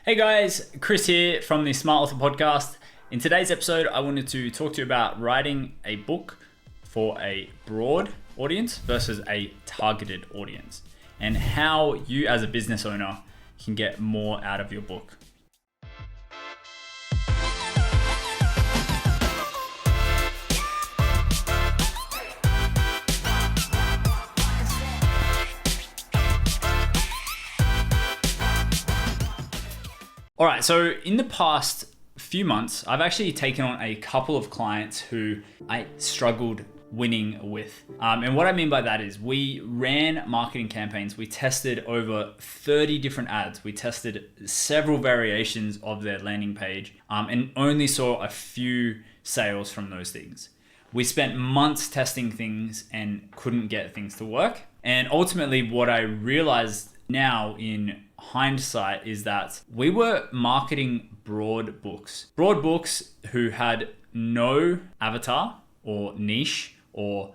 Hey guys, Chris here from the Smart Author Podcast. In today's episode, I wanted to talk to you about writing a book for a broad audience versus a targeted audience, and how you as a business owner can get more out of your book. All right, so in the past few months, I've actually taken on a couple of clients who I struggled winning with. And what I mean by that is we ran marketing campaigns. We tested over 30 different ads. We tested several variations of their landing page and only saw a few sales from those things. We spent months testing things and couldn't get things to work. And ultimately, what I realized now in hindsight is that we were marketing broad books who had no avatar or niche for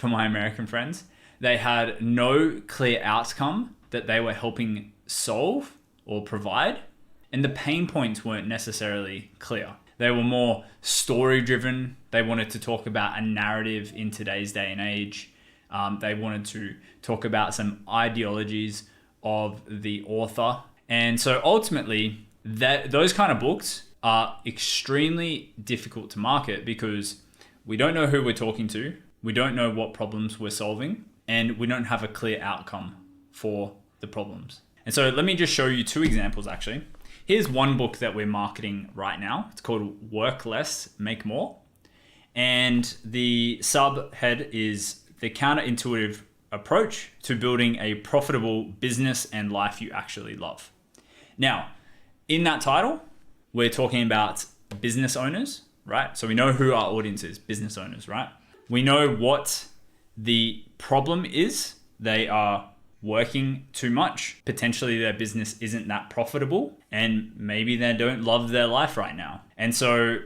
my American friends. They had no clear outcome that they were helping solve or provide, and the pain points weren't necessarily clear. They were more story driven. They wanted to talk about a narrative in today's day and age. They wanted to talk about some ideologies of the author. And so ultimately, those kind of books are extremely difficult to market because we don't know who we're talking to, we don't know what problems we're solving, and we don't have a clear outcome for the problems. And so let me just show you two examples actually. Here's one book that we're marketing right now. It's called Work Less, Make More. And the subhead is the counterintuitive approach to building a profitable business and life you actually love. Now, in that title, we're talking about business owners, right? So we know who our audience is, business owners, right? We know what the problem is. They are working too much. Potentially their business isn't that profitable, and maybe they don't love their life right now. And so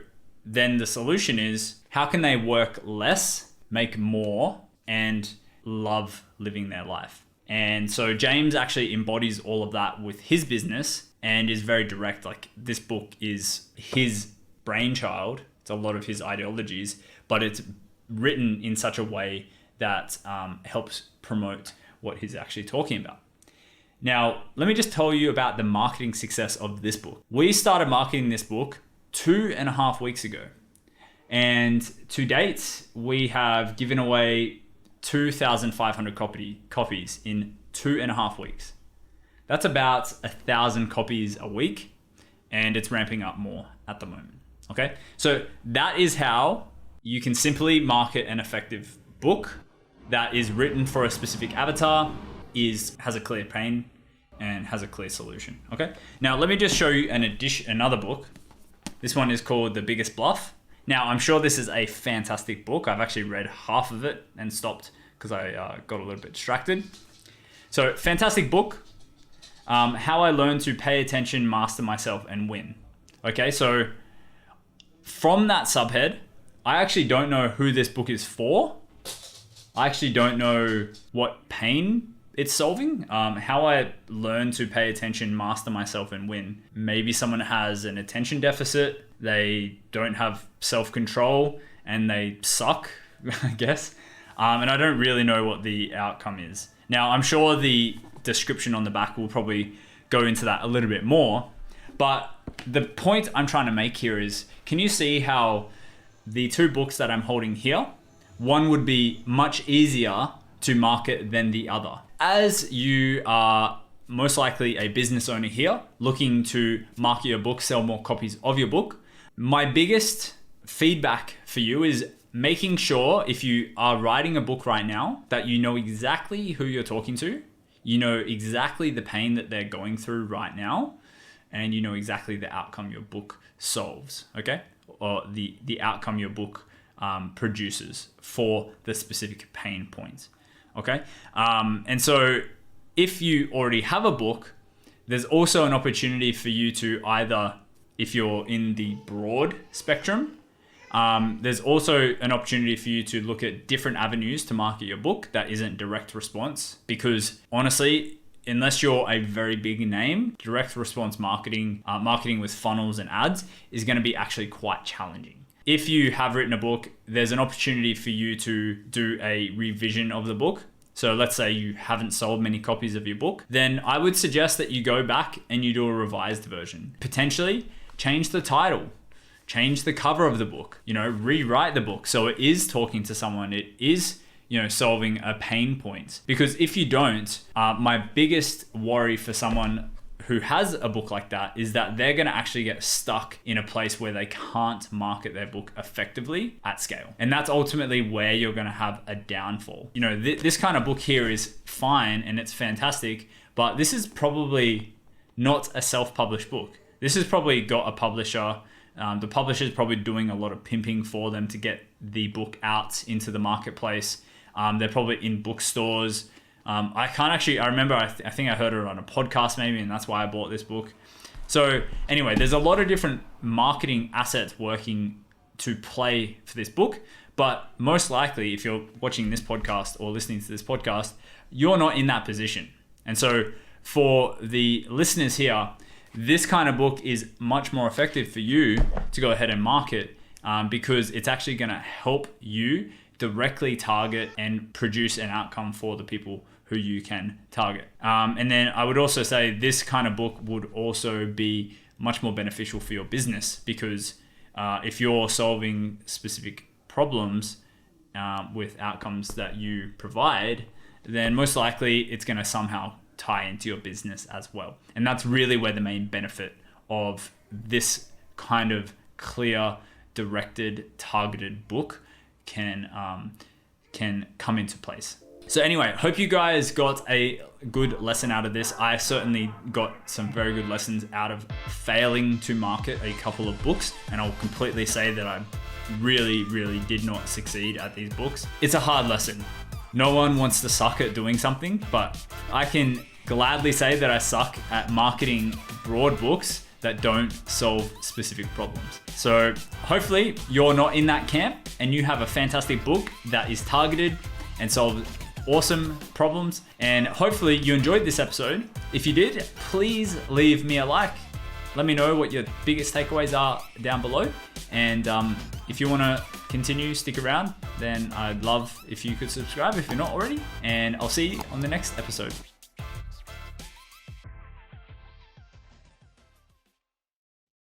then the solution is, how can they work less, make more, and love living their life? And so James actually embodies all of that with his business and is very direct. Like, this book is his brainchild. It's a lot of his ideologies, but it's written in such a way that helps promote what he's actually talking about. Now, let me just tell you about the marketing success of this book. We started marketing this book 2.5 weeks ago. And to date, we have given away 2,500 copies in 2.5 weeks. That's about 1,000 copies a week, and it's ramping up more at the moment. Okay, so that is how you can simply market an effective book that is written for a specific avatar, has a clear pain, and has a clear solution. Okay, now let me just show you another book. This one is called The Biggest Bluff. Now, I'm sure this is a fantastic book. I've actually read half of it and stopped because I got a little bit distracted. So, fantastic book. How I learned to pay attention, master myself, and win. Okay, so from that subhead, I actually don't know who this book is for. I actually don't know what pain it's solving. How I learn to pay attention, master myself, and win. Maybe someone has an attention deficit. They don't have self-control and they suck, I guess. And I don't really know what the outcome is. Now, I'm sure the description on the back will probably go into that a little bit more. But the point I'm trying to make here is, can you see how the two books that I'm holding here, one would be much easier to market than the other? As you are most likely a business owner here, looking to market your book, sell more copies of your book, my biggest feedback for you is making sure, if you are writing a book right now, that you know exactly who you're talking to, you know exactly the pain that they're going through right now, and you know exactly the outcome your book solves, okay? Or the outcome your book produces for the specific pain points, okay? And so if you already have a book, there's also an opportunity for you to either, if you're in the broad spectrum, there's also an opportunity for you to look at different avenues to market your book that isn't direct response, because honestly, unless you're a very big name, direct response marketing, marketing with funnels and ads is going to be actually quite challenging. If you have written a book, there's an opportunity for you to do a revision of the book. So let's say you haven't sold many copies of your book, then I would suggest that you go back and you do a revised version. Potentially change the title, change the cover of the book, rewrite the book so it is talking to someone, it is solving a pain point. Because if you don't, my biggest worry for someone who has a book like that is that they're going to actually get stuck in a place where they can't market their book effectively at scale. And that's ultimately where you're going to have a downfall. This kind of book here is fine and it's fantastic, but this is probably not a self-published book. This has probably got a publisher. The publisher's probably doing a lot of pimping for them to get the book out into the marketplace. They're probably in bookstores. I remember, I think I heard it on a podcast maybe, and that's why I bought this book. So anyway, there's a lot of different marketing assets working to play for this book, but most likely if you're watching this podcast or listening to this podcast, you're not in that position. And so for the listeners here, this kind of book is much more effective for you to go ahead and market because it's actually going to help you directly target and produce an outcome for the people who you can target. And then I would also say this kind of book would also be much more beneficial for your business because if you're solving specific problems with outcomes that you provide, then most likely it's going to somehow tie into your business as well. And that's really where the main benefit of this kind of clear, directed, targeted book can come into place. So anyway, hope you guys got a good lesson out of this. I certainly got some very good lessons out of failing to market a couple of books, and I'll completely say that I really, really did not succeed at these books. It's a hard lesson. No one wants to suck at doing something, but I can gladly say that I suck at marketing broad books that don't solve specific problems. So hopefully you're not in that camp and you have a fantastic book that is targeted and solves awesome problems. And hopefully you enjoyed this episode. If you did, please leave me a like. Let me know what your biggest takeaways are down below. And if you want to continue, stick around, then I'd love if you could subscribe if you're not already. And I'll see you on the next episode.